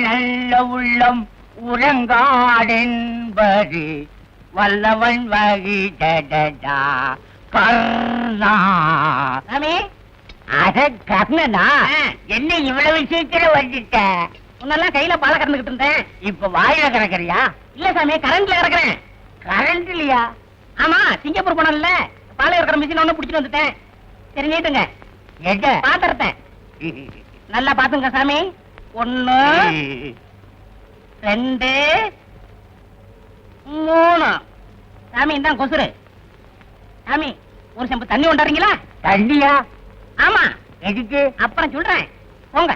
நல்ல உள்ளம் உறங்காடென்பது வல்லவன் வகிடடா கர்ணா. அத கர்ணனா என்ன இவ்வளவு சீக்கிரம் வந்துட்ட? முன்னெல்லாம் கையில பாலை கறந்துகிட்டு இருந்தேன், இப்ப வாயில கறக்குறியா? இல்ல சாமி கரண்ட்ல கறக்குறேன். கரண்ட்லயா? ஆமா, சிங்கப்பூர் போனோம்ல, பாலை கறக்கிற மிஷின் ஒண்ணு பிடிச்சிட்டு வந்துட்டேன். சரி நீட்டுங்க எங்க பாத்திரத்தை நல்லா பாத்துங்க சாமி. 1 2 3 சாமி இதான் கொசுரு. சாமி ஒரு செம்பு தண்ணி கொண்டாடுறீங்களா? தண்ணியா? ஆமா. எதுக்கு? அப்புறம் சொல்றேன் போங்க.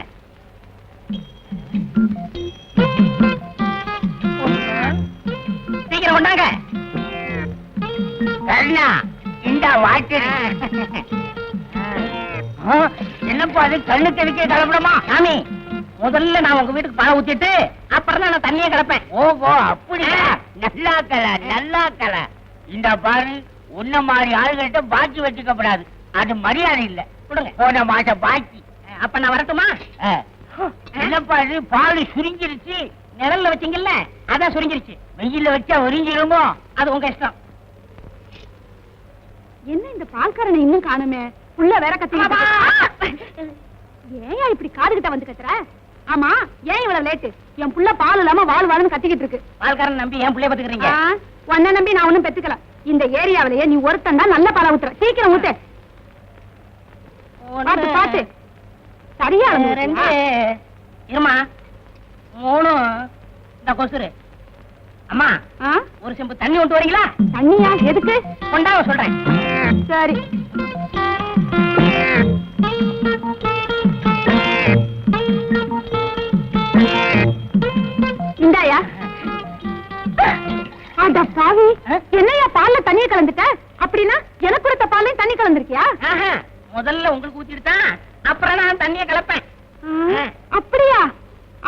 சீக்கிரம் கொண்டாங்க. கர்ணா இந்த வாட்டர் என்னப்பா அது கண்ணு தெளிக்க கிளம்பணுமா? சாமி முதல்ல நான் உங்க வீட்டுக்கு பாலை ஊத்திட்டு அப்புறம் தான் நான் தண்ணியை கிடப்பேன். ஓஹோ அப்படியா? நல்லா கல. இந்த பாரு உன்ன மாதிரி ஆளுகிட்ட பாக்கி வச்சுக்கப்படாது, அது மரியாதை இல்ல. கொடுங்க. போன மாசம் பாக்கி. அப்ப நான் வரட்டுமா? என்னப்பா இது பால் சுருங்கிருச்சு? நிழல்ல வச்சீங்கல்ல அதான் சுருங்கிருச்சு. வெயில வச்சா ஒரிஞ்சிருமோ? அது உங்க இஷ்டம். என்ன இந்த பால்காரனை இன்னும் காணுமே? புள்ள வேற கத்திக்கிட்டு ஏன் இப்படி காதுகிட்ட வந்து கத்துற? ஆமா ஏன் இவ்வளவு லேட்டு? என் புள்ள பால் இல்லாம வாழ்னு கத்திக்கிட்டு இருக்கு. பால்காரன் நம்பி என் புள்ளைய பாத்துக்கிறீங்க? உன்ன நம்பி நான் ஒண்ணும் பெத்துக்கல. இந்த ஏரியாவிலேயே நீ ஒருத்தன் தான் நல்ல பாலை ஊத்துற. சீக்கிரம் ஊத்து. பாத்து பாத்து சரியா 2 இருமா 3 இந்த கொசுரு. அம்மா ஒரு செம்பு தண்ணி கொண்டு வரீங்களா? தண்ணியா? எதுக்கு? கொண்டாவ சொல்றேன். சரி இந்தாயா. அட பாவி, என்னையா பால்ல தண்ணிய கலந்துட்ட? அப்படின்னா எனக்கு கொடுத்த பால்ல தண்ணி கலந்துருக்கியா? முதல்ல உங்களுக்கு ஊத்திட்டு தான் அப்புறம் நான் தண்ணிய கலப்பேன். அப்படியா?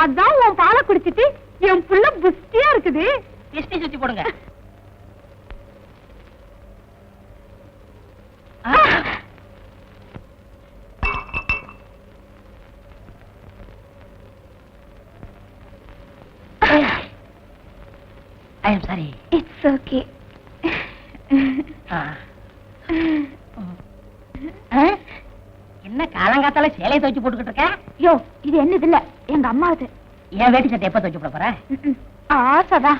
அதான் உன் பாலை குடிச்சிட்டு என் புள்ள புஷ்டியா இருக்குது. திஷ்டி சுத்தி போடுங்க. I am sorry. It's okay. என்ன காலங்காத்தால சேலையை துவைச்சு போட்டுக்கிட்டு இருக்க? யோ இது என்னது இல்ல, எங்க அம்மாவது. என் வேட்டி சட்டை எப்ப துவைச்சு போட போற? ஆசைதான்.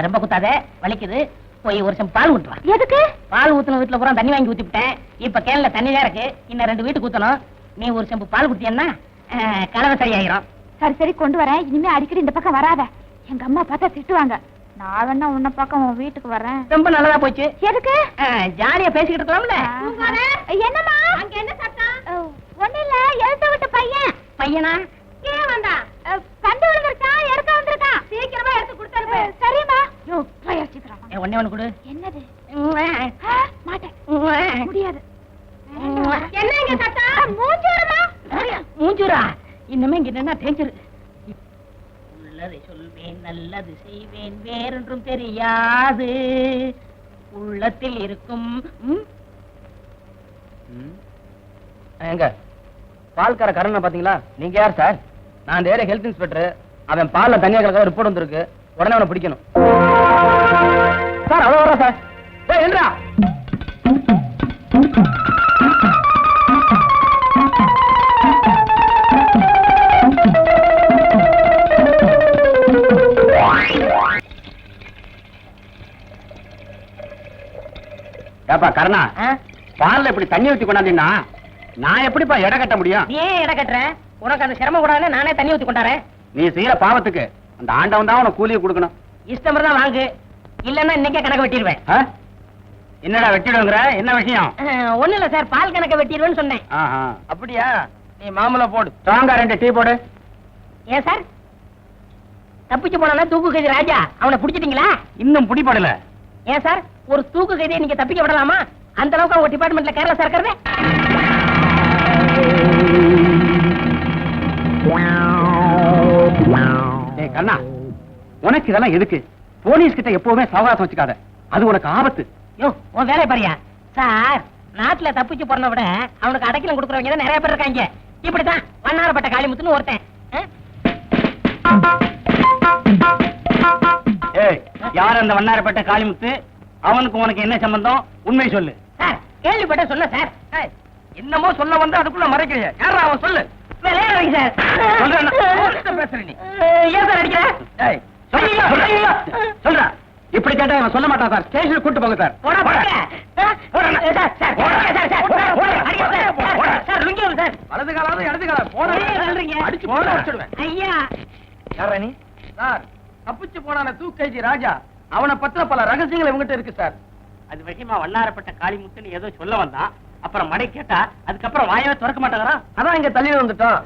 ரொம்ப குத்தாத, வலிக்குது. போய் ஒரு செம்பு பால் ஊத்துவா. எதுக்கு? பால் ஊத்துன வீட்டுல பூரா தண்ணி வாங்கி ஊத்திவிட்டேன். இப்ப கேன்ல தண்ணி தான் இருக்கு, இன்னும் 2 வீட்டுக்கு ஊத்தணும். நீ ஒரு செம்பு பால் குடிச்சேன்னா கலவை சரியாயிரும். சரி சரி கொண்டு வரேன். இனிமே அடிக்கடி இந்த பக்கம் வராத, எங்க அம்மா பார்த்தா திட்டுவாங்க. நான் வேணா உன்ன பக்கம் உன் வீட்டுக்கு வரேன். ரொம்ப நல்லதா போச்சு. எதுக்கு? ஜாலியா பேசிக்கிட்டு இருக்கலாம்ல. என்னம்மா அங்க என்ன சத்தம்? ஒண்ணு இல்ல, எழுத்த விட்ட பையன். பையனா? ஏன் வந்தா? கண்டு விழுந்துருக்கா, எடுக்க வந்திருக்கா. சீக்கிரமா எடுத்து கொடுத்துருப்ப. சரிம்மா. யோ ட்ரையா சீக்கிரம். ஒண்ணே கொடு. என்னது? மாட்டேன். முடியாது. என்ன இங்க சத்தம்? மூஞ்சூரமா? மூஞ்சூரா? இன்னுமே இங்க என்ன டேஞ்சர். உள்ளதை சொல்வேன், நல்லது செய்வேன், வேறொன்றும் தெரியாது. உள்ளத்தில் இருக்கும். எங்க பால்கார கரண பாத்தீங்களா? நீங்க யார் சார்? நான் அந்த ஏரியா ஹெல்த் இன்ஸ்பெக்டர். அவன் பால்ல தண்ணியா கலக்க ரிப்போர்ட் வந்திருக்கு. உடனே அவனை பிடிக்கணும் சார். அவ்வளவு வர சார். ஏய் என்றா ஏப்பா கருணா, பால்ல இப்படி தண்ணி ஊத்தி கொண்டாந்தீங்கன்னா நான் எப்படிப்பா எடை கட்ட முடியும்? நீ ஏன் எடை கட்டுற? உனக்கு அந்த சிரமம் கூடாது, நானே தண்ணி ஊத்தி கொண்டாரேன். நீ செய்யற பாவத்துக்கு அந்த ஆண்டவன் தான் உனக்கு கூலியை கொடுக்கணும். இஷ்டம் தான் வாங்கு, இல்லன்னா இன்னைக்கே கணக்கு வெட்டிடுவேன். என்னடா வெட்டிடுங்கிற? என்ன விஷயம்? ஒண்ணு இல்ல சார், பால் கணக்க வெட்டிடுவேன்னு சொன்னேன். அப்படியா? நீ மாமூல போடு. ஸ்ட்ராங்கா 2 டீ போடு. ஏன் சார் தப்பிச்சு போனா தூக்கு கைதி ராஜா, அவனை பிடிச்சிட்டீங்களா? இன்னும் பிடிபடல. ஏன் சார் ஒரு தூக்கு கைதியை நீங்க தப்பிக்க விடலாமா? அந்த அளவுக்கு அவங்க டிபார்ட்மெண்ட்ல கேரளா இருக்கிறது. கண்ணா, உனக்கு இதெல்லாம் எதுக்கு? போலீஸ் கிட்ட எப்பவுமே சவகாசம் வச்சுக்காத, அது உனக்கு ஆபத்து. யோ உன் வேலை பாரியா சார். நாட்டுல தப்பிச்சு போறத விட அவனுக்கு அடைக்கலம் கொடுக்கறவங்க தான் நிறைய பேர் இருக்காங்க. இப்படித்தான் வண்ணாரப்பட்ட காளிமுத்துன்னு ஒருத்தன். ஏய், யார் அந்த வண்ணாரப்பட்ட காளிமுத்து? அவனுக்கு உனக்கு என்ன சம்பந்தம்? உண்மை சொல்லு. சார் கேள்விப்பட்ட சொல்ல சார். என்னமோ சொல்ல வந்து அதுக்குள்ள மறைக்கிறியா? யாரா அவன்? சொல்லு. விளையாடுறீங்க சார். சொல்றேன். என்ன பேசுற நீ? ஏன் சார் அடிக்கிற? ஏய், சொல்றா. இப்படி கேட்டா இவன் சொல்ல மாட்டான் சார். ஸ்டேஷனுக்கு கூட்டு போங்க சார். போடா போடா. சார் லுங்கி வரும் சார். வலது காலாவது இடது காலம் போன அடிச்சு போட வச்சிடுவேன். ஐயா யாரா நீ? சார், தப்பிச்சு போனான தூக்கேஜி ராஜா, அவனை பத்தின பல ரகசியங்கள் இவங்கிட்ட இருக்கு சார். அது விஷயமா வண்ணாரப்பட்ட காளிமுத்துன்னு ஏதோ சொல்ல வந்தான். அப்புறம் மடை கேட்டா அதுக்கப்புறம் வாயவே திறக்க மாட்டாங்கறா. அதான் இங்க தள்ளி வந்துட்டோம்.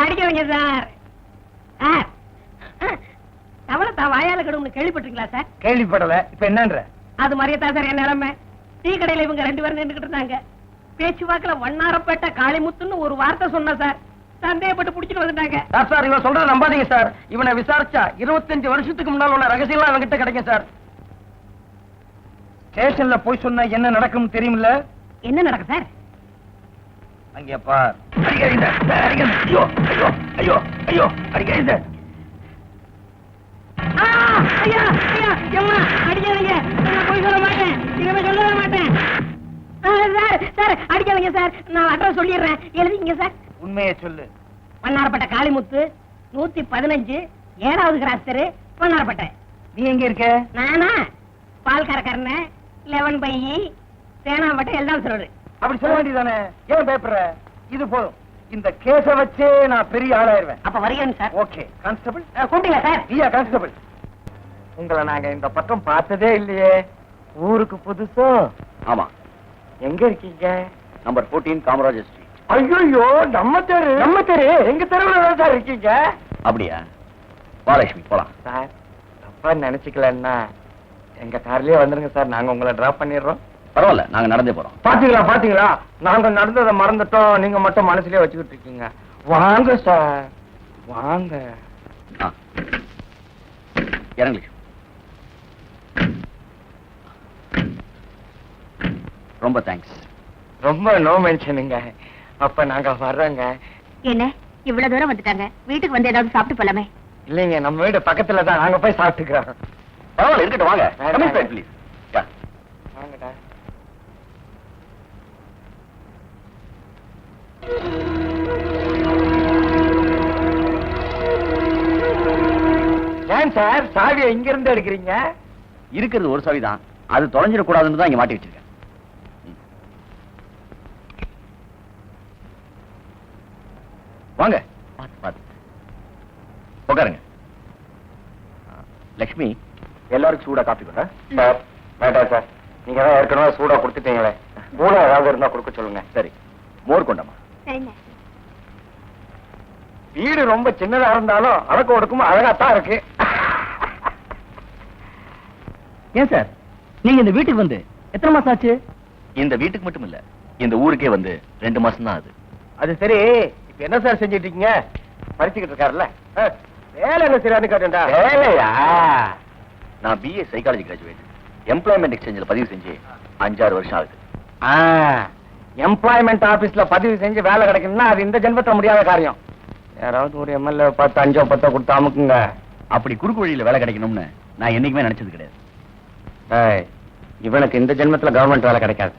அடிக்கவங்க சார். தவளை தான் வாயால கடும்னு கேள்விப்பட்டிருக்கீங்களா சார்? கேள்விப்படல. இப்ப என்னன்ற? அது மாதிரியே தான் சார் என் நிலைமை. டீ கடையில இவங்க 2 பேரும் நின்றுகிட்டு இருந்தாங்க. பேச்சுவாக்குல வண்ணாரப்பேட்டை காளிமுத்துன்னு ஒரு வார்த்தை சொன்ன சார். சந்தேகப்பட்டு புடிச்சிட்டு வந்துட்டாங்க. சார், இவன் சொல்றத நம்பாதீங்க சார். இவனை விசாரிச்சா 25 வருஷத்துக்கு முன்னால் உள்ள ரகசியம்லாம் அவன்கிட்ட கிடைக்கும் சார். ஸ்டேஷன்ல போய் சொன்னா என்ன நடக்கும் தெரியுமில்ல? என்ன நடக்கும் சார்? அங்கே பார். அடிக்காதீங்க. ஐயோ ஐயோ ஐயோ ஐயோ அடிக்காதீங்க. ஐயா ஐயா எம்மா அடிக்காதீங்க. நான் போய் சொல்ல மாட்டேன். இனிமே சொல்ல மாட்டேன். சார் சார் அடிக்காதீங்க சார். நான் அட்ரஸ் சொல்லிடுறேன். எழுதிங்க சார். உண்மையை சொல்லு. வண்ணாரப்பேட்டை காளிமுத்து 115 7வது கிராஸ் தெரு வண்ணாரப்பேட்டை. நீ எங்க இருக்க? நானா பால்காரக்காரன 11 பையி சேனாம்பட்டை எல்லாம் சொல்றது. அப்படி சொல்ல வேண்டியதானே? ஏன் பேப்பர்? இது போதும். இந்த கேஸ வச்சே நான் பெரிய ஆளாயிருவேன். அப்ப வருகிறேன் சார். Okay constable. கூப்பிட்டீங்களா சார்? ஐயா கான்ஸ்டபிள், உங்களை நாங்க இந்த பக்கம் பார்த்ததே இல்லையே. ஊருக்கு புதுசோ? ஆமா. எங்க இருக்கீங்க? Number 14 Kamarajar street. ஐயோ, நம்ம தெரு. நம்ம தெரு? எங்க தெருவுல தான் சார் இருக்கீங்க. அப்படியா? வாலட்சுமி போலாம். சார் தப்பா நினைச்சுக்கலன்னா எங்க கார்லயே வந்துருங்க சார். நாங்க உங்களை டிராப் பண்ணிடுறோம். பரவாயில்ல, நாங்க நடந்தே போறோம். பாத்தீங்களா பாத்தீங்களா, நாங்க நடந்ததை மறந்துட்டோம். நீங்க மட்டும் மனசுலயே வச்சுக்கிட்டு இருக்கீங்க. வாங்க சார் வாங்க. இறங்கி. ரொம்ப தேங்க்ஸ். ரொம்ப நோ மென்ஷனுங்க. அப்ப நாங்க வர்றோங்க. என்ன இவ்வளவு தூரம் வந்துட்டாங்க, வீட்டுக்கு வந்து ஏதாவது சாப்பிட்டு போலாமே? இல்லைங்க, நம்ம வீடு பக்கத்துல தான். நாங்க போய் சாப்பிட்டுக்கிறோம். பரவாயில்ல, இருக்கட்டும் வாங்க. ப்ளீஸ் வாங்கடா. ஏன் சார் சாவியை இங்க இருந்து எடுக்கிறீங்க? இருக்கிறது ஒரு சாவி தான், அது தொலைஞ்சிடக்கூடாதுன்னு தான் இங்க மாட்டி வச்சிருக்கேன். வாங்க, பாத்து பாத்து உட்காருங்க. லட்சுமி, எல்லாருக்கும் சூடா காப்பி கொண்டா. சார் வேண்டாம் சார், நீங்க தான் ஏற்கனவே சூடா கொடுத்துட்டீங்களே. கூட ஏதாவது இருந்தா கொடுக்க சொல்லுங்க. சரி, மோர் கொண்டாமா. சரிங்க. வீடு ரொம்ப சின்னதா இருந்தாலும் அடக்க ஒடுக்கும் அழகாத்தான் இருக்கு. ஏன் சார், நீங்க இந்த வீட்டுக்கு வந்து எத்தனை மாசம் ஆச்சு? இந்த வீட்டுக்கு மட்டும் இல்ல, இந்த ஊருக்கே வந்து 2 மாசம் தான் ஆகுது. அது சரி, இப்ப என்ன சார் செஞ்சிட்டு இருக்கீங்க? படிச்சுக்கிட்டு இருக்காருல்ல, வேலை என்ன சரியானு கேட்டா? வேலையா? நான் BA சைக்காலஜி கிராஜுவேட். எம்ப்ளாய்மெண்ட் எக்ஸ்சேஞ்சில் பதிவு செஞ்சு 5-6 வருஷம் ஆகுது. எம்ப்ளாய்மெண்ட் ஆபீஸ்ல பதிவு செஞ்சு வேலை கிடைக்கணும்னா அது இந்த ஜென்மத்துல முடியாத காரியம். யாராவது ஒரு MLA 10 5 10 கொடுத்து அமுக்குங்க. அப்படி குறுக்கு வழியில வேலை கிடைக்கணும்னு நான் என்னைக்குமே நினைச்சது கிடையாது. இவனுக்கு இந்த ஜென்மத்துல கவர்மெண்ட் வேலை கிடைக்காது.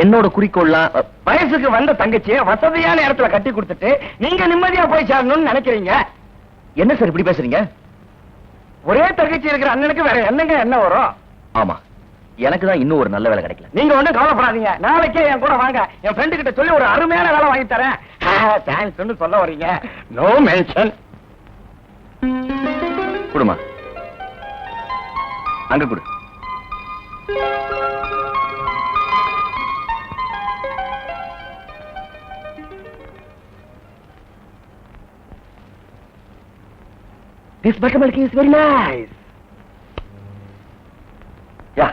என்னோட குறிக்கோள்லாம் வயசுக்கு வந்த தங்கச்சியை வசதியான இடத்துல கட்டி கொடுத்துட்டு நீங்க நிம்மதியா போய் சேரணும்னு நினைக்கிறீங்க. என்ன சார் இப்படி பேசுறீங்க? ஒரே தங்கச்சி இருக்கிற அண்ணனுக்கு வேற என்னங்க என்ன வரும்? ஆமா, எனக்கு தான் இன்னும் ஒரு நல்ல வேலை கிடைக்கல. நீங்க ஒண்ணும் கவலைப்படாதீங்க, நாளைக்கே என் கூட வாங்க. என் ஃப்ரெண்டு கிட்ட சொல்லி ஒரு அருமையான வேலை வாங்கி தரேன். தேங்க்ஸ் சொல்ல வரீங்க. No mention. குடுமா, அங்க குடு. This buttermilk is very nice. Yeah.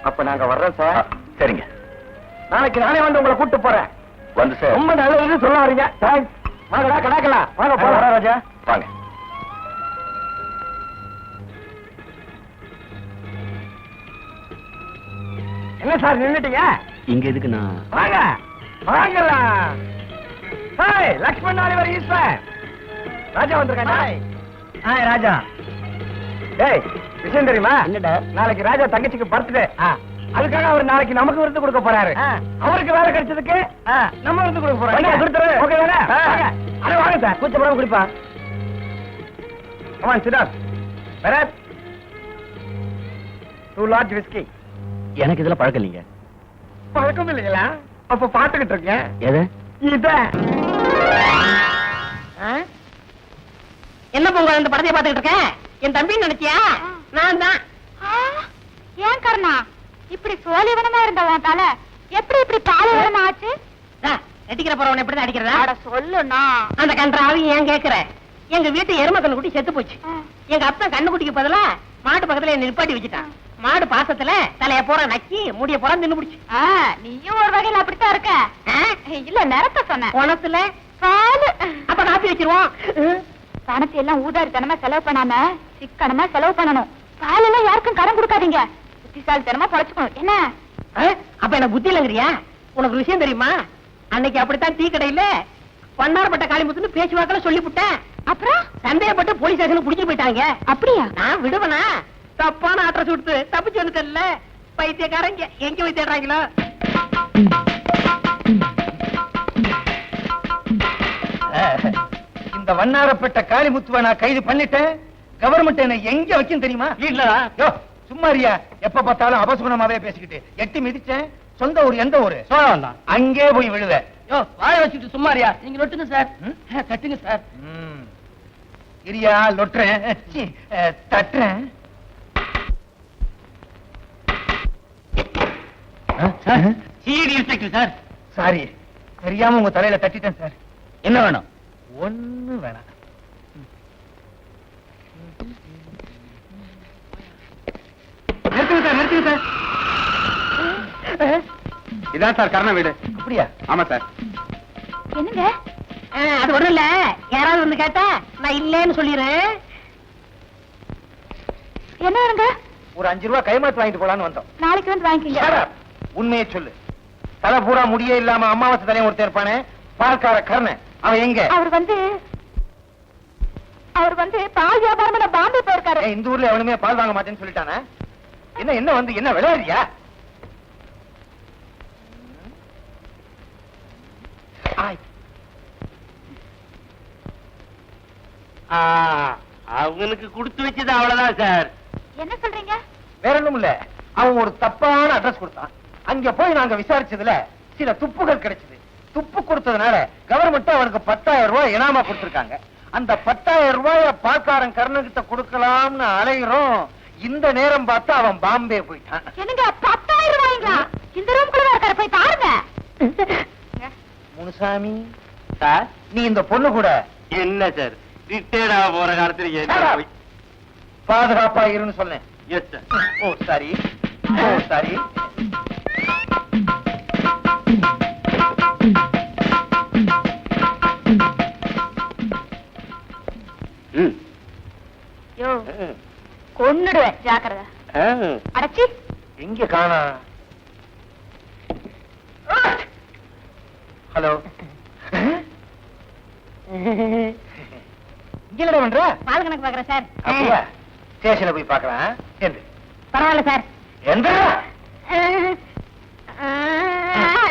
அப்ப நாங்க வர்றோம் சார். சரிங்க. நாளைக்கு நானே வந்து உங்களை கூட்டு போறேன். வந்து சார் ரொம்ப நல்லது சொல்ல வரீங்க. வாங்கடா கடாக்கலாம். வாங்க போலாம் ராஜா. வாங்க. என்ன சார் நின்னுட்டீங்க? இங்க எதுக்கு நான் வாங்க வாங்கலாம். ஹாய் லக்ஷ்மண் நாளிவர் ஈஸ்வர். ராஜா வந்திருக்காங்க. ஹாய் ராஜா. டேய் விஷயம் தெரியுமா? என்னடா? நாளைக்கு ராஜா தங்கச்சிக்கு பர்த்டே. அதுக்காக அவர் நாளைக்கு நமக்கு விருந்து கொடுக்க போறாரு. அவருக்கு வேலை கிடைச்சதுக்கு நம்ம விருந்து கொடுக்க போறோம். ஓகே தானே? அட வாங்க சார். கூச்சப்படாம குடிப்பா. Come on sit up. Bharat 2 large whiskey. எனக்கு இதுல பழக்கம் இல்லைங்க. பழக்கம் இல்லைங்களா? அப்ப பாத்துக்கிட்டு இருக்கேன். எது? இத என்ன பொங்க இந்த படத்தை பாத்துக்கிட்டு இருக்கேன்? என் தம்பின்னு நினைச்சியா? நான் தான். ஏன் கர்ணா இப்படி சோழிவனமா இருந்த உன் தலை எப்படி இப்படி பாலைவனம் ஆச்சு? அடிக்கிற போறவன் எப்படிதான் அடிக்கிறதா? அட சொல்லுண்ணா. அந்த கன்றாவி ஏன் கேக்குற? எங்க வீட்டு எருமை கண்ணு குட்டி செத்து போச்சு. எங்க அப்பா கண்ணு குட்டிக்கு பதிலா மாட்டு பக்கத்துல என்ன நிப்பாட்டி வச்சுட்டான். மாடு பாசத்துல தலைய போற நக்கி முடிய போற நின்னு பிடிச்சு. நீயும் ஒரு வகையில அப்படித்தான் இருக்க. இல்ல நேரத்தை சொன்னேன். பணத்துல பாலு அப்ப காப்பி வச்சிருவோம். பணத்தை எல்லாம் ஊதாரித்தனமா செலவு பண்ணாம சிக்கனமா செலவு பண்ணணும். பால் எல்லாம் யாருக்கும் கடன் கொடுக்காதீங்க. புத்திசாலித்தனமா பழச்சுக்கணும். என்ன அப்ப என்ன புத்தி இல்லங்கிறியா? உனக்கு விஷயம் தெரியுமா? அன்னைக்கு அப்படித்தான் டீ கடையில பன்னார்பட்ட காளிமுத்துன்னு பேச்சுவாக்கில சொல்லிவிட்டேன். அப்புறம் சந்தேகப்பட்டு போலீஸ் ஸ்டேஷனுக்கு புடிச்சு போயிட்டாங்க. அப்படியா? நான் விடுவனா? தப்பான அட்ரஸ் கொடுத்து தப்பிச்சு வந்துட்டேன்ல. பைத்தியக்காரங்க எங்க போய் தேடுறாங்களோ? இந்த வண்ணாரப்பட்ட காளிமுத்துவை நான் கைது பண்ணிட்டேன். கவர்மெண்ட் என்ன எங்க வைக்கும் தெரியுமா? இல்லடா. யோ சும்மாரியா, எப்ப பார்த்தாலும் அபசுகுணமாவே பேசிக்கிட்டு. எட்டி மிதிச்சேன். சொந்த ஊர் எந்த ஊரு? சோழவன் தான். அங்கே போய் விழுவ. யோ வாய வச்சுட்டு சும்மாரியா? நீங்க நொட்டுங்க சார். தட்டுங்க சார். இரியா லொட்டுறேன். தட்டுறேன். CID inspector sir. சாரி, தெரியாம உங்க தலையில தட்டிட்டேன் சார். என்ன வேணும்? ஒண்ணு வேணாம். நிறுத்துங்க சார், நிறுத்துங்க சார். இதான் சார் கர்ண வீடு. அப்படியா? ஆமா சார். என்னங்க? அது ஒண்ணும் இல்ல. யாராவது வந்து கேட்டா நான் இல்லேன்னு சொல்லிடுறேன். என்ன வேணுங்க? ஒரு 5 ரூபாய் கைமாத்து வாங்கிட்டு போலான்னு வந்தோம். நாளைக்கு வந்து வாங்கிக்கங்க. Shut up. உண்மையை சொல்லு. தலை பூரா முடியே இல்லாம அமாவாசை தலையும் ஒருத்தர் இருப்பானே, பால்கார கர்ணன். அவன் எங்க? அவர் வந்து பால் வியாபாரம் பாம்பே போயிருக்காரு. இந்த ஊர்ல எவனுமே பால் வாங்க மாட்டேன்னு சொல்லிட்டானே. என்ன வந்து என்ன விளையாடுறியா? அவங்களுக்கு கொடுத்து வச்சது அவ்வளவுதான் சார். என்ன சொல்றீங்க? வேற ஒண்ணும் இல்ல. அவன் ஒரு தப்பான அட்ரஸ் கொடுத்தான். அங்க போய் நாங்க விசாரிச்சதுல சில துப்புகள் கிடைச்சது. துப்பு கொடுத்ததுனால கவர்மெண்ட் அவனுக்கு 10,000 ரூபாய் இனாமா கொடுத்திருக்காங்க. அந்த 10,000 ரூபாய பால்காரன் கர்ணகிட்ட கொடுக்கலாம்னு அலைகிறோம். இந்த நேரம் பார்த்து அவன் பாம்பே போயிட்டான். என்னங்க 10,000 ரூபாய்ங்களா? இந்த ரூம்குள்ள இருக்காரு, போய் பாருங்க. முனுசாமி சார் நீ இந்த பொண்ணு கூட என்ன சார் ரிட்டையர்ட் ஆக போற காலத்துல பாதுகாப்பா இருன்னு சொன்னேன். Yes sir. Oh sorry, oh sorry. யோ கொன்னுடுவேன், ஜாக்கிரதை. அடச்சி எங்க காணா? ஹலோ, இங்க என்ன பண்ற? பால் கணக்கு பாக்குறேன் சார். அப்படியா? ஸ்டேஷன்ல போய் பார்க்கலாம். எந்த பரவாயில்ல சார். எந்த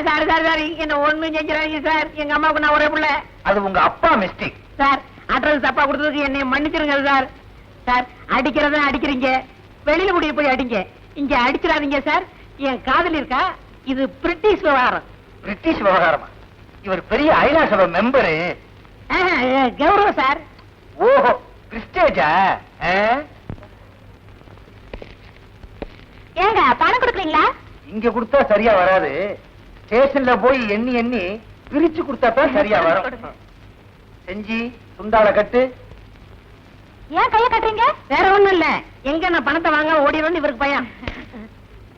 சார் சார் சார் என்ன ஒண்ணும் செஞ்சிடாதீங்க சார். எங்க அம்மாவுக்கு நான் ஒரே பிள்ளை. அது உங்க அப்பா மிஸ்டேக் சார். அட்ரஸ் தப்பா கொடுத்ததுக்கு என்னை மன்னிச்சிருங்க சார். சார் அடிக்கிறத அடிக்கிறீங்க, வெளியில முடிய போய் அடிங்க, இங்க அடிச்சிடாதீங்க சார். என் காதல் இருக்கா? இது பிரிட்டிஷ் விவகாரம். பிரிட்டிஷ் விவகாரமா? இவர் பெரிய ஐநா சபை மெம்பரு. கௌரவம் சார். ஓஹோ, பிரிஸ்டேஜா? ஏங்க பணம் கொடுக்குறீங்களா? இங்க கொடுத்தா சரியா வராது. ஸ்டேஷன்ல போய் எண்ணி எண்ணி பிரிச்சு கொடுத்தா தான் சரியா வரும். செஞ்சி சுண்டால கட்டு. ஏன் கைய கட்டுறீங்க? வேற ஒண்ணும் இல்ல. எங்க நான் பணத்தை வாங்க ஓடிடும்னு இவருக்கு பயம்.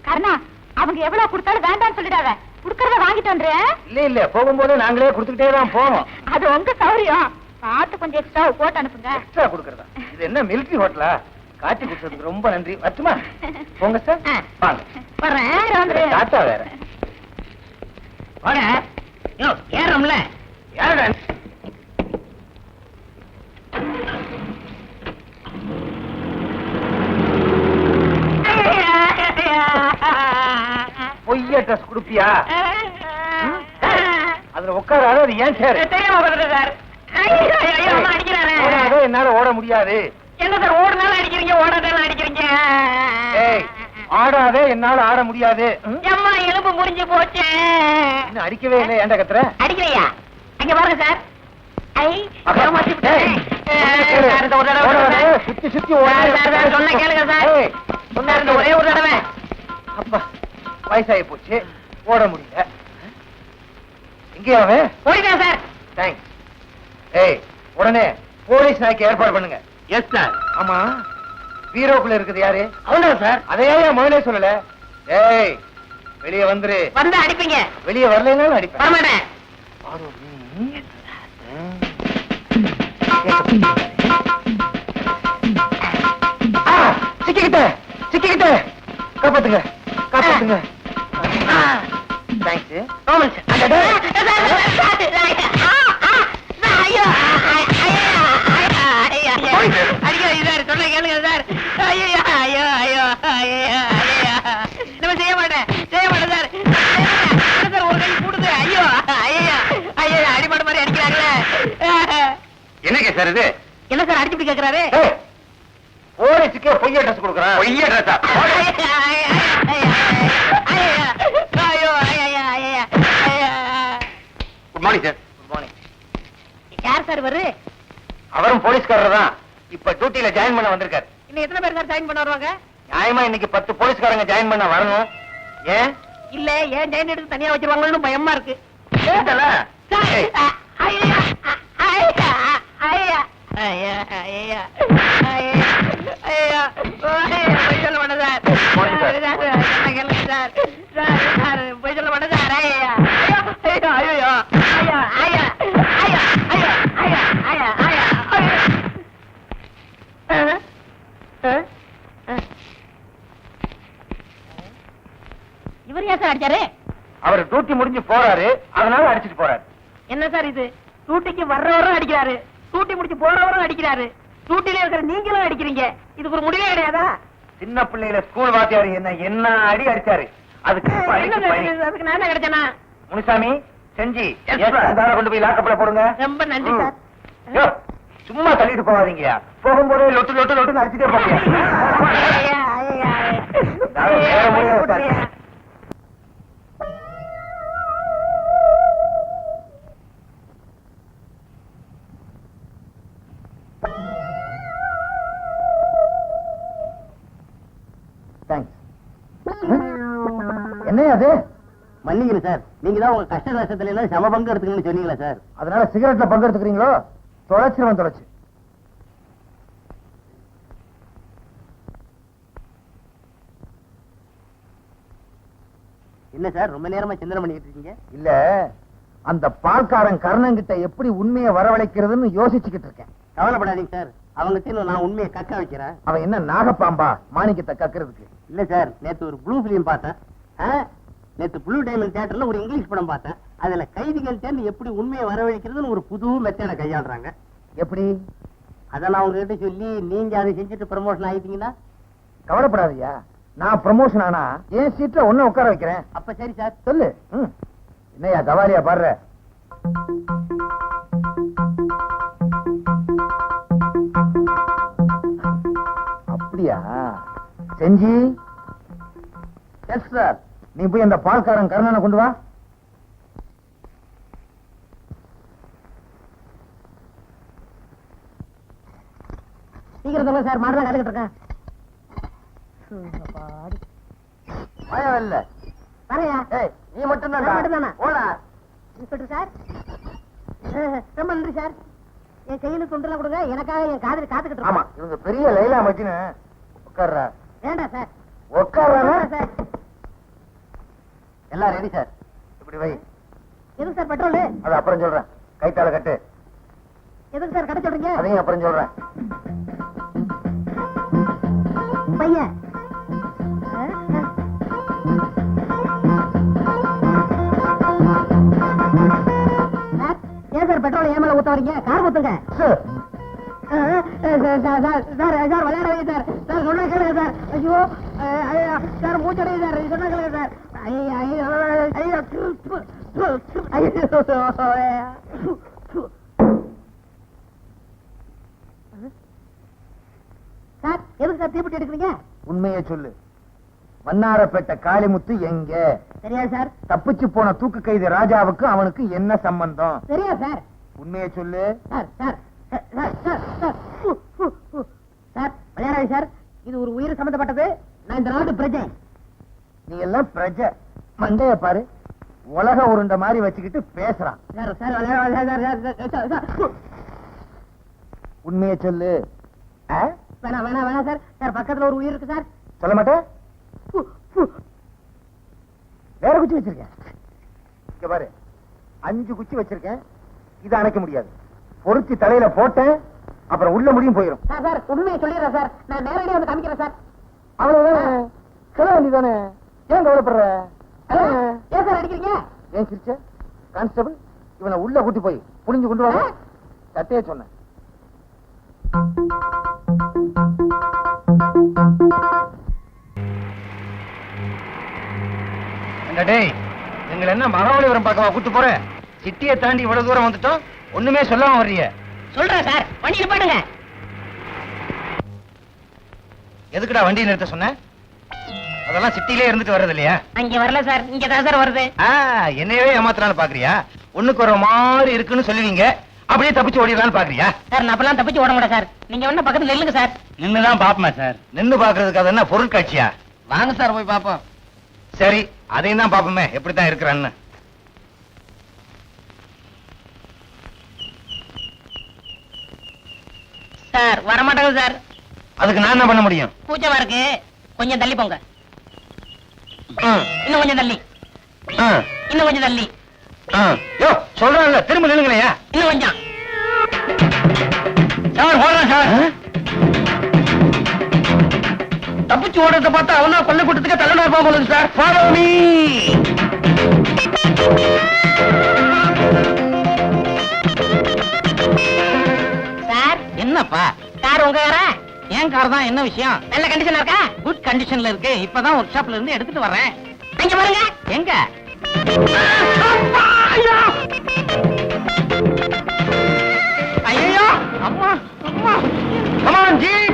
கர்ணா, அவங்க எவ்வளவு கொடுத்தாலும் வேண்டாம்னு சொல்லிடாத. குடுக்கறத வாங்கிட்டு வந்துறேன். இல்ல போகும்போது நாங்களே கொடுத்துக்கிட்டே தான் போவோம். அது உங்க சௌரியம். பார்த்து கொஞ்சம் எக்ஸ்ட்ரா போட்டு அனுப்புங்க. எக்ஸ்ட்ரா கொடுக்கறதா? இது என்ன மிலிட்டரி ஹோட்டலா? காட்சி கொடுத்ததுக்கு ரொம்ப நன்றி. வரட்டுமா? போங்க சார். வாங்க. வரேன். டாட்டா வேற. வாடா. யோ ஏறம்ல. யாரடா? பொய்ய ட்ரெஸ் கொடுப்பியா? அதுல உட்காராத. அது ஏன் சார்? தெரியாம உட்கார்ந்துட்டேன் சார். ஐயோ ஐயோ அம்மா அடிக்கிறாரே. ஓடாத, என்னால ஓட முடியாது. என்ன சார் ஓடுனாலும் அடிக்கிறீங்க, ஓடாதாலும் அடிக்கிறீங்க. ஏய், ஆடாதே, என்னால ஆட முடியாது. அம்மா எலும்பு முறிஞ்சு போச்சு. இன்னும் அடிக்கவே இல்லை. ஏன்டா கத்துற? அடிக்கலையா? அங்க பாருங்க சார். ஐ ஏமாத்தி விட்டேன். கேளு. சார், இந்த ஒரு தடவை ஓடாத, சார். சுத்தி சுத்தி சார், சார், சார், சொன்னா கேளுங்க சார். ஏய், சொன்னா இந்த ஒரே ஒரு தடவை. அப்பா, வயசாகி போச்சு, ஓட முடியல. எங்கே அவன்? போயிட்டேன் சார். தேங்க்ஸ். ஏய், உடனே போலீஸ் நாய்க்கு ஏற்பாடு பண்ணுங்க. Yes sir. ஆமா, பீரோக்குள்ள இருக்குது யாரு? அவன்தான் சார். அதையே முதலே சொல்லல. ஏய், வெளியே வந்துரு. வந்து அடிப்பீங்க. வெளியே வரலைன்னாலும் அடிப்பேன். வரமாட்டேன். சிக்கிக்கிட்ட காப்பாத்துங்க, காப்பாத்துங்க. தேங்க்ஸ். சொன்ன கேளுங்க சார். ஐயோ ஐயோ ஐயோ ஐயோ நம்ம செய்ய மாட்டேன், செய்ய மாட்டேன் சார். சார் ஒரு கை கூடுது. ஐயோ ஐயோ ஐயோ அடிமாடு மாதிரி அடிக்கிறாங்களே. என்னங்க சார் இது? என்ன சார் அடிச்சுட்டு கேட்கிறாரு? போலீஸுக்கே பொய்ய ட்ரெஸ் கொடுக்குறான். பொய்ய ட்ரெஸ்ஸா? Good morning sir. Good morning. யார் சார் இவரு? அவரும் போலீஸ்காரர் தான். இப்ப டியூட்டில ஜாயின் பண்ண வந்திருக்காரு. இன்னும் எத்தனை பேர் சார் ஜாயின் பண்ண வருவாங்க? நியாயமா இன்னைக்கு 10 போலீஸ்காரங்க ஜாயின் பண்ண வரணும். ஏன்? இல்ல ஏன் ஜாயின் எடுத்து தனியா வச்சிருவாங்கன்னு பயமா இருக்கு. இல்லல. ஏய், இவர் ஏன் சார் அடிச்சாரு? அவர் டியூட்டி முடிஞ்சு போறாரு, அதனால அடிச்சிட்டு போறாரு. என்ன சார் இது? டூட்டிக்கு வர்றவரும் அடிக்கிறாரு, டூட்டி முடிச்சு போறவரும் அடிக்கிறாரு, டூட்டில இருக்கிற நீங்களும் அடிக்கிறீங்க. இதுக்கு ஒரு முடிவே கிடையாதா? சின்ன பிள்ளையில ஸ்கூல் வாத்தியார் என்ன அடி அடிச்சாரு. அதுக்கு அதுக்கு நான் கிடைச்சேனா? முனிசாமி, செஞ்சி கொண்டு போய் லாக்கப்ல போடுங்க. ரொம்ப நன்றி சார். யோ, சும்மா தள்ளிட்டு போகாதீங்க. போகும்போதே லொட்டு லொட்டு லொட்டு அடிச்சுட்டே போங்க. என்ன அது? மன்னிக்கணும் சார், நீங்க தான் உங்க கஷ்ட நஷ்டத்துல எல்லாம் சம பங்கு எடுத்துக்கணும்னு சொன்னீங்களா சார்? அதனால சிகரெட்ல பங்கு எடுத்துக்கிறீங்களோ? தொலைச்சிருவன் தொலைச்சு. என்ன சார் ரொம்ப நேரமா சிந்தனை பண்ணிட்டு இருக்கீங்க? இல்ல, அந்த பால்காரன் கர்ணங்கிட்ட எப்படி உண்மையை வரவழைக்கிறதுன்னு யோசிச்சுக்கிட்டு இருக்கேன். கவலைப்படாதீங்க சார், அவங்க நான் உண்மையை கக்க வைக்கிறேன். அவன் என்ன நாகப்பாம்பா மாணிக்கத்தை கக்கிறதுக்கு? இல்ல சார், நேத்து ஒரு ப்ளூ பிலிம் பார்த்தேன். நேத்து ப்ளூ டைமண்ட் தியேட்டர்ல ஒரு இங்கிலீஷ் படம் பார்த்தேன். அதுல கைதிகள் சேர்ந்து எப்படி உண்மையை வரவழைக்கிறதுன்னு ஒரு புது மெத்தேட கையாளுறாங்க. எப்படி? அதை நான் உங்ககிட்ட சொல்லி நீங்க அதை செஞ்சுட்டு ப்ரமோஷன் ஆயிட்டீங்கன்னா? கவலைப்படாதயா, நான் ப்ரமோஷன் ஆனா என் சீட்ல ஒண்ணு உட்கார வைக்கிறேன். அப்ப சரி சார். சொல்லு. என்னையா கவாலியா பாடுற? அப்படியா? செஞ்சி. Yes sir. நீ போய் அந்த பால்காரன் கர்ணனை கொண்டு வா. சீக்கிரம் சார், மாடலாம் கத்துக்கிட்டு இருக்கேன். இல்ல வரையா? நீ மட்டும் நான் மட்டும்தானா? ஓடா. இன்ஸ்பெக்டர் சார், ரொம்ப நன்றி சார். என் கையில துண்டெல்லாம் கொடுங்க, எனக்காக என் காதலி காத்துக்கிட்டு ஆமா, இருக்கோம். இவங்க பெரிய லைலா மச்சின்னு உட்கார்றா. வேண்டாம் சார். உட்கார்றா சார் எல்லாம் ரெடி சார். இப்படி வை. எதுக்கு சார் பெட்ரோல்? அது அப்புறம் சொல்றேன். கைத்தால கட்டு. எதுக்கு சார் கடை சொல்றீங்க? அதையும் அப்புறம் சொல்றேன். பையன் ஏன் சார் பெட்ரோல் ஏன் மேல ஊத்த வரீங்க? கார் ஊத்துங்க. Sir விளையாடவே sir. சார் சொன்னா கேளுங்க சார். ஐயோ சார் மூச்சடைய சார். சொன்னா கேளுங்க சார். சார் எதுக்கு சார் தீப்பெட்டி எடுக்கிறீங்க? உண்மையை சொல்லு. வண்ணாரப்பேட்டை காளிமுத்து எங்க? தெரியாது சார். தப்பிச்சு போன தூக்கு கைதி ராஜாவுக்கு அவனுக்கு என்ன சம்பந்தம்? தெரியாது சார். உண்மையை சொல்லு. Sir sir sir sir sir sir விளையாடாது சார். இது ஒரு உயிர் சம்பந்தப்பட்டது. நான் இந்த நாட்டு பிரஜை. நீ எல்லாம் பிரஜை. மண்டைய பாரு. உலக உருண்ட மாதிரி வச்சுக்கிட்டு பேசுறான். சார் சார் விளையாடாது சார். உண்மையை சொல்லு. வேணாம் வேணாம் வேணாம் சார். சார் பக்கத்துல ஒரு உயிர் இருக்கு சார். சொல்ல மாட்டேன். வேற குச்சி வச்சிருக்கேன். இங்க பாரு, 5 குச்சி வச்சிருக்கேன். இதை அணைக்க முடியாது. பொருத்தி தலையில போட்டேன், அப்புறம் உள்ள முடியும் போயிடும். சார் சார் உண்மையை சொல்லிடுறேன் சார். நான் நேரடியாக வந்து காமிக்கிறேன் சார். அவ்வளவுதானே? சொல்ல வேண்டியதானே? ஏன் கவலைப்படுற? ஏன் சார் அடிக்கிறீங்க? ஏன் சிரிச்ச? கான்ஸ்டபிள், இவனை உள்ள கூட்டி போய் புடிஞ்சு கொண்டு வர சட்டையே சொன்னேன். எங்களை என்ன மகாபலிபுரம் பக்கமா கூட்டு போற? சிட்டியை தாண்டி இவ்வளவு தூரம் வந்துட்டோம், ஒண்ணுமே சொல்லாம வர்றீங்க. சொல்றேன் சார். வண்டியில பாடுங்க. எதுக்குடா வண்டி நிறுத்த சொன்ன? அதெல்லாம் சிட்டிலே இருந்துட்டு வர்றது இல்லையா? அங்க வரல சார். இங்க தான் சார் வருது. என்னையவே ஏமாத்தலான்னு பாக்குறியா? ஒண்ணுக்கு ஒரு மாதிரி இருக்குன்னு சொல்லுவீங்க, அப்படியே தப்பிச்சு ஓடிடலான்னு பாக்குறியா? சார் நான் அப்பெல்லாம் தப்பிச்சு ஓட மாட்டேன் சார். நீங்க ஒண்ணு பக்கத்துல நில்லுங்க சார். நின்னுதான் பாப்போமா சார்? நின்னு பாக்குறதுக்கு அது என்ன பொருட்காட்சியா? வாங்க சார் போய் பாப்போம். சரி, அதையும் தான் பாப்போமே எப்படித்தான் இருக்கிறான்னு. சார் வரமாட்டாங்க சார். அதுக்கு நான் என்ன பண்ண முடியும்? கூச்சமா இருக்கு. கொஞ்சம் தள்ளி போங்க. இன்னும் கொஞ்சம் தள்ளி. இன்னும் கொஞ்சம் தள்ளி. யோ சொல்றேன்ல, திரும்ப நில்லுங்களையா? இன்னும் கொஞ்சம். சார் ஓடுறேன் சார். தப்பிச்சு ஓடுறத பார்த்தா அவனா பள்ளிக்கூட்டத்துக்கு தலைநா போகுது சார். Follow me. சார் என்னப்பா கார் உங்க காரா? ஏன் கார் தான். என்ன விஷயம்? நல்ல கண்டிஷனா இருக்கா? குட் கண்டிஷன்ல இருக்கு. இப்பதான் ஒர்க் ஷாப்ல இருந்து எடுத்துட்டு வர்றேன். அங்க பாருங்க. எங்க? ஐயோ அம்மா அம்மா. Come on, Jeep.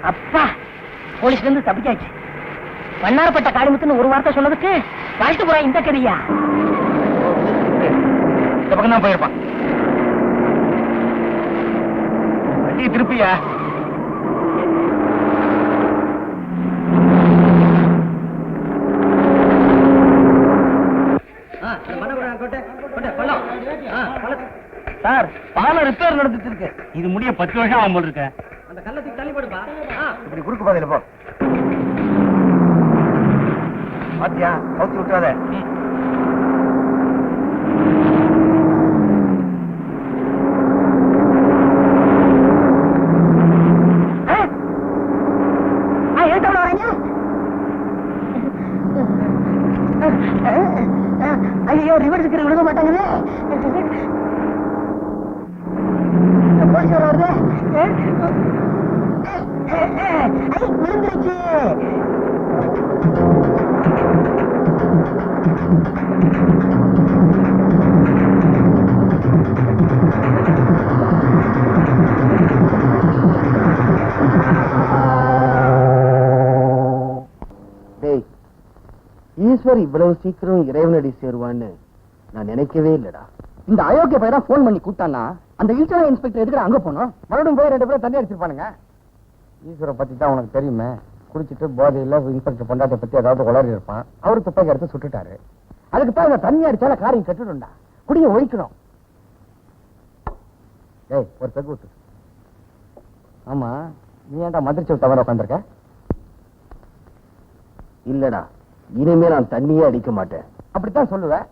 அப்பா போலீஸ்ல இருந்து தப்பிச்சாச்சு. வண்ணாரப்பட்ட காளிமுத்துன்னு ஒரு வார்த்தை சொன்னதுக்கு வாழ்த்து போற இந்த கதையா? இந்த பக்கம் தான் போயிருப்பான். வண்டியை திருப்பியா? சார் பாலம் ரிப்பேர் நடந்துட்டு இருக்கு. இது முடிய 10 வருஷம் ஆகும் போல இருக்க. அந்த கள்ளத்துக்கு தள்ளி போடுப்பா. இப்படி குறுக்கு பாதையில போ. பாத்தியா, கவுத்தி விட்டுறாத. ஐயோ ரிவர்ஸுக்கு விழுக மாட்டாங்களே. போலீஸ் வருது. விழுந்துருச்சு. ஈஸ்வர் இவ்வளவு சீக்கிரம் இறைவனடி சேருவான்னு நான் நினைக்கவே இல்லடா. இந்த அயோக்கிய பையனா போன் பண்ணி கூட்டானா அந்த இன்சூரன்ஸ் இன்ஸ்பெக்டர் எதுக்கு அங்க போனோம்? மறுபடியும் போய் 2 பேரும் தண்ணி அடிச்சிருப்பானுங்க. ஈஸ்வரை பத்தி தான் உனக்கு தெரியுமே. குடிச்சிட்டு போதையில இன்ஸ்பெக்டர் பொண்டாட்டியை பத்தி ஏதாவது உளறி இருப்பான். அவரு துப்பாக்கி எடுத்து சுட்டுட்டாரு. அதுக்கு தான் தண்ணி அடிச்சால காரியம் கட்டுடும்டா. குடிய ஒழிக்கணும். ஏய் ஒரு பெக் ஊத்து. ஆமா நீ ஏன்டா மந்திரிச்சு தவற உட்காந்துருக்க? இல்லடா இனிமே நான் தண்ணியே அடிக்க மாட்டேன். அப்படித்தான் சொல்லுவேன்.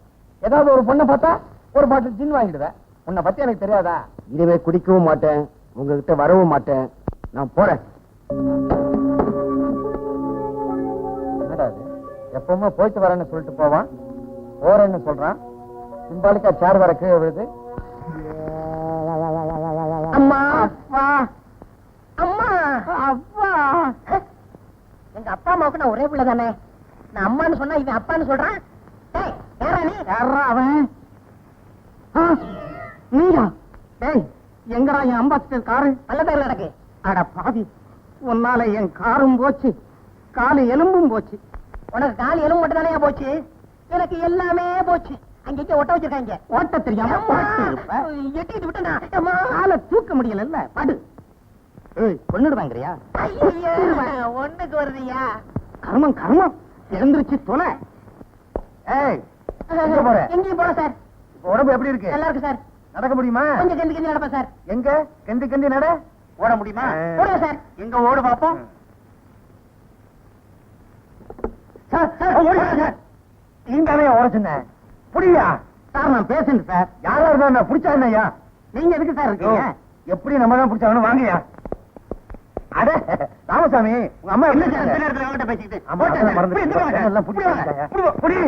ஏதாவது ஒரு பொண்ணை பார்த்தா ஒரு பாட்டில் ஜின் வாங்கிடுவேன். உன்னை பத்தி எனக்கு தெரியாதா? இனிமே குடிக்கவும் மாட்டேன், உங்ககிட்ட வரவும் மாட்டேன். நான் போறேன். என்னடா இது? எப்பவுமே போயிட்டு வரேன்னு சொல்லிட்டு போவான், போறேன்னு சொல்றான். சிம்பாலிக்கா சேர் வர கீழே விழுது. அம்மா அப்பா அம்மா அப்பா. எங்க அப்பா அம்மாவுக்கு நான் ஒரே பிள்ளை தானே. நான் அம்மான்னு சொன்னா இவன் அப்பான்னு சொல்றான். அவன் நீயா? டேய் எங்கடா என் அம்பாசிடர் காரு? நல்ல பேர் நடக்கு. அட பாவி, உன்னால என் காரும் போச்சு, காலு எலும்பும் போச்சு. உனக்கு காலு எலும்பு மட்டும் தானே போச்சு, எனக்கு எல்லாமே போச்சு. அங்கே ஒட்ட வச்சிருக்காங்க. ஓட்ட தெரியாம எட்டிட்டு விட்டா காலை தூக்க முடியல. படு. கொன்னுடுவாங்கறியா? ஒண்ணுக்கு வருதியா? கர்மம் கர்மம். எழுந்திருச்சு தொலை. ஏய் எங்கேயும் போல சார். உடம்பு எப்படி இருக்கு? நல்லா இருக்கு சார். நடக்க முடியுமா? கொஞ்சம் கெந்தி கெந்தி நடப்பா சார். எங்க கெந்தி கெந்தி நட. ஓட முடியுமா? ஓடுங்க சார். எங்க ஓடு பாப்போம். நீங்கவே ஓட சொன்ன புரியா சார்? நான் பேசுறேன் சார். யாரா இருந்தா புடிச்சா என்னையா? நீங்க எதுக்கு சார் இருக்கீங்க? எப்படி நம்ம தான் புடிச்சாங்கன்னு வாங்கயா. அட ராமசாமி, உங்க அம்மா என்ன நேரத்துல பேசிக்கிட்டு புடி.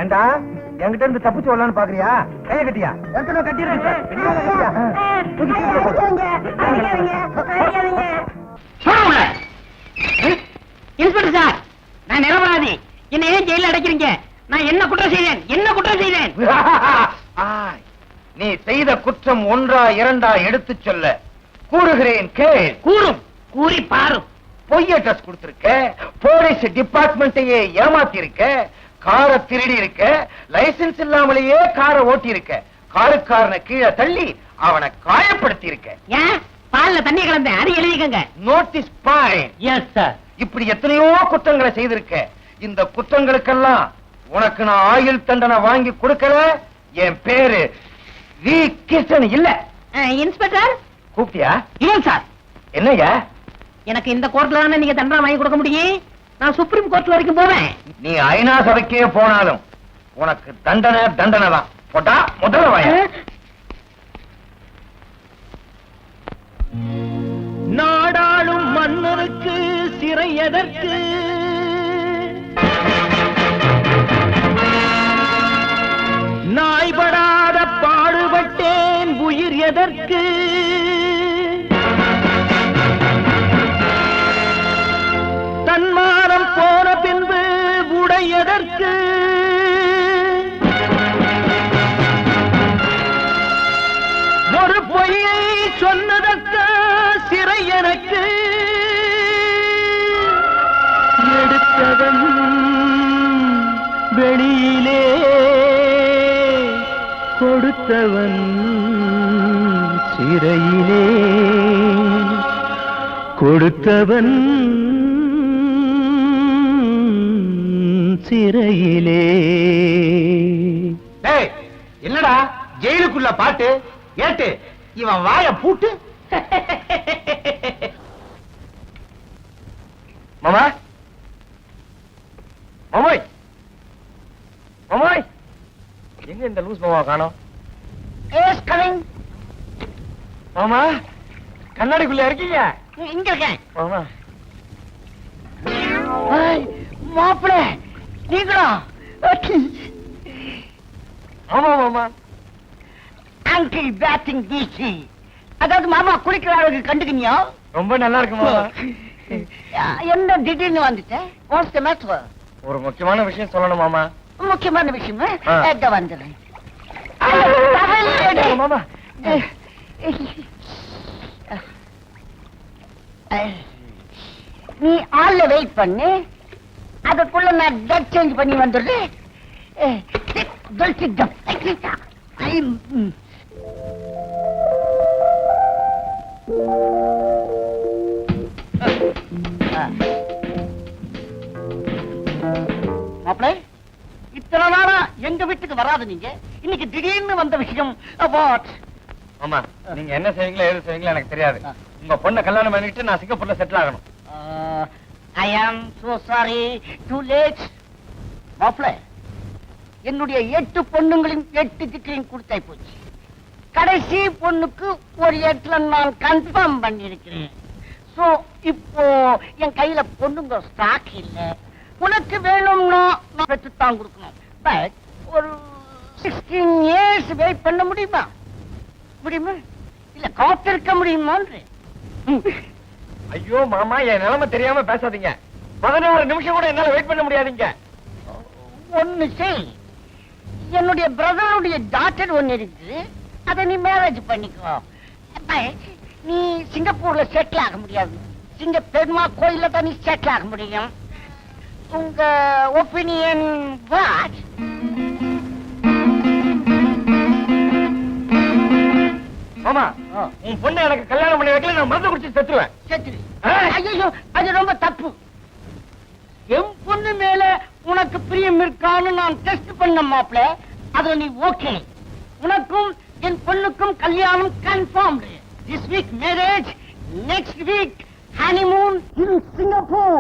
ஏண்டா என்கிட்ட இருந்து தப்பிச்சு வரலான்னு பாக்குறியா? கைய கட்டியா? ஏற்கனவே கட்டிருக்கேன். இன்ஸ்பெக்டர் சார், நான் நிரபராதி. என்ன ஏன் ஜெயில அடைக்கிறீங்க? நான் என்ன குற்றம் செய்தேன்? என்ன குற்றம் செய்தேன்? நீ செய்த குற்றம் 1 2 எடுத்து சொல்ல கூறுகிறேன் கேள். கூறும், கூறி பாரும். பொய் அட்ரஸ் கொடுத்திருக்க, போலீஸ் டிபார்ட்மெண்ட்டையே ஏமாத்தி இருக்க, காரை திருடி இருக்க, லைசன்ஸ் இல்லாமலேயே காரை ஓட்டி இருக்க, காருக்காரனை கீழே தள்ளி அவனை காயப்படுத்தி இருக்க. ஏன் பால்ல தண்ணி கலந்தேன், அது எழுதிக்கங்க. Note this point. Yes sir. இப்படி எத்தனையோ குற்றங்களை செய்திருக்க. இந்த குற்றங்களுக்கெல்லாம் உனக்கு நான் ஆயுள் தண்டனை வாங்கி கொடுக்கல. என் பேரு வி கிருஷ்ணன் இல்ல. இன்ஸ்பெக்டர் கூப்பிட்டியா? இல்லை சார். என்னையா? எனக்கு இந்த கோர்ட்ல தானே நீங்க தண்டனை வாங்கி கொடுக்க முடியும். நான் சுப்ரீம் கோர்ட் வரைக்கும் போவேன். நீ ஐநா சபைக்கே போனாலும் உனக்கு தண்டனை தண்டனை தான். போட்டா முதல்ல வாய. நாடாளும் மன்னருக்கு சிறை எதற்கு? நாய்படாத பாடுபட்டேன் உயிர் எதற்கு? தன்மானம் போன பின்பு உடையதற்கு? ஒரு பொய்யை சொன்னதற்கு சிறை எனக்கு? எடுத்தவன் வெளியிலே, கொடுத்தவன் சிறையிலே. கொடுத்தவன் சிறையிலே. என்னடா ஜெயிலுக்குள்ள பாட்டு ஏட்டு இவன் வாய பூட்டு. மாமா மாமாய் மாமாய், எங்க இந்த லூஸ் மாமா காணோம்? மாமா கண்ணாடிக்குள்ள இருக்கீங்க இங்க இருக்கேன். மாமா மாப்பிள நீங்களா? ஆமா மாமா அங்கிள் பேட்டிங் பீச்சி. அதாவது மாமா குளிக்கிற அளவுக்கு கண்டுக்கினியோ? ரொம்ப நல்லா இருக்கு மாமா. என்ன திடீர்னு வந்துட்டேன்? What's the matter? ஒரு முக்கியமான விஷயம் சொல்லணும் மாமா. முக்கியமான விஷயமா? ஆ. எங்க வந்துடுறேன். மாமா நீ ஆள்ல வெயிட் பண்ணு, அதுக்குள்ள நான் ட்ரெஸ் சேஞ்ச் பண்ணி வந்துடுறேன். மாப்பிள, இத்தனை நாளா எங்க வீட்டுக்கு வராது நீங்க, இன்னைக்கு திடீர்னு வந்த விஷயம் about மாமா நீங்க என்ன செய்வீங்களோ ஏது செய்வீங்களோ எனக்கு தெரியாது. உங்க பொண்ணை கல்யாணம் பண்ணிட்டு நான் சிங்கப்பூர்ல செட்டில் ஆகணும். ஐ ஆம் சோ சாரி, டூ லேட். மாப்பிள, என்னுடைய 8 பொண்ணுங்களின் 8 திக்கையும் கொடுத்தாய் போச்சு. கடைசி பொண்ணுக்கு ஒரு 8ல நான் கன்ஃபார்ம் பண்ணிருக்கிறேன். சோ இப்போ என் கையில பொண்ணுங்க ஸ்டாக் இல்ல. உனக்கு வேணும்னா நான் பெற்றுத்தான் கொடுக்கணும். பட் ஒரு 16 years வெயிட் பண்ண முடியுமா? முடியுமா? இல்ல காத்திருக்க முடியுமா? ஐயோ மாமா என் நிலைமை தெரியாம பேசாதீங்க. 16 நிமிஷம் கூட என்னால வெயிட் பண்ண முடியாதீங்க. ஒண்ணு செய், என்னுடைய பிரதருடைய டாக்டர் ஒண்ணு இருக்கு, அதை நீ மேரேஜ் பண்ணிக்கோ. But நீ சிங்கப்பூர்ல செட்டில் ஆக முடியாது. சிங்க பெருமா கோயில்ல தான் நீ செட்டில் ஆக முடியும். உங்க ஒப்பீனியன் வாட்? மாமா உன் பொண்ணை எனக்கு கல்யாணம் பண்ணி வைக்கல, நான் மருந்து குடிச்சு செத்துருவேன். செத்துரு. ஆ. ஐயோ, அது ரொம்ப தப்பு. என் பொண்ணு மேல உனக்கு பிரியம் இருக்கான்னு நான் டெஸ்ட் பண்ண மாப்பிள, அதுல நீ ஓகே. உனக்கும் என் பொண்ணுக்கும் கல்யாணம் confirm. This week marriage, next week honeymoon in Singapore.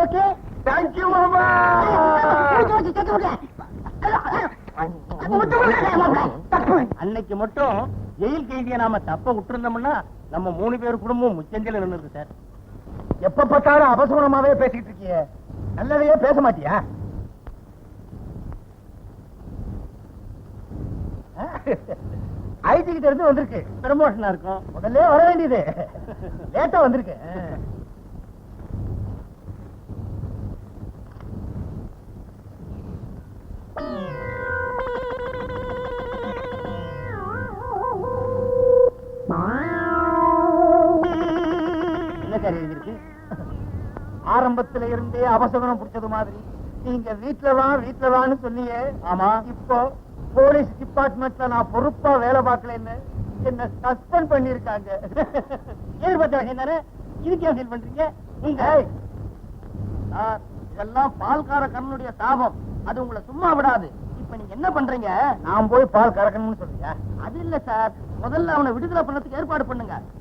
Okay? Thank you மாமா. அன்னைக்கு மட்டும் ஜெயில் கைதிய நாம தப்ப விட்டுருந்தோம்னா நம்ம 3 பேர் குடும்பம் முச்சந்தில நின்னுருக்கு சார். எப்ப பார்த்தாலும் அபசகுணமாவே பேசிட்டு இருக்கிய, நல்லதையே பேச மாட்டியா? ஐடி கிட்ட இருந்து வந்திருக்கு, ப்ரமோஷனா இருக்கும். முதல்ல வர வேண்டியது, லேட்டா வந்திருக்கு. என்ன சார் எழுதிருக்கு? ஆரம்பத்துல இருந்தே அபசகுணம் பிடிச்சது மாதிரி நீங்க வீட்டுல வான்னு சொன்னீங்க. ஆமா, இப்போ போலீஸ் டிபார்ட்மெண்ட்ல நான் பொறுப்பா வேலை பார்க்கலன்னு என்ன சஸ்பெண்ட் பண்ணிருக்காங்க. ஏற்பட்ட விஷயம் தானே, இதுக்கு ஏன் ஃபீல் பண்றீங்க நீங்க? சார், இதெல்லாம் பால்கார கண்ணனுடைய சாபம், அது உங்களை சும்மா விடாது. இப்ப நீங்க என்ன பண்றீங்க? நான் போய் பால் கறக்கணும்னு சொல்றீங்க? அது இல்ல சார், முதல்ல அவனை விடுதலை பண்ணதுக்கு ஏற்பாடு பண்ணுங்க.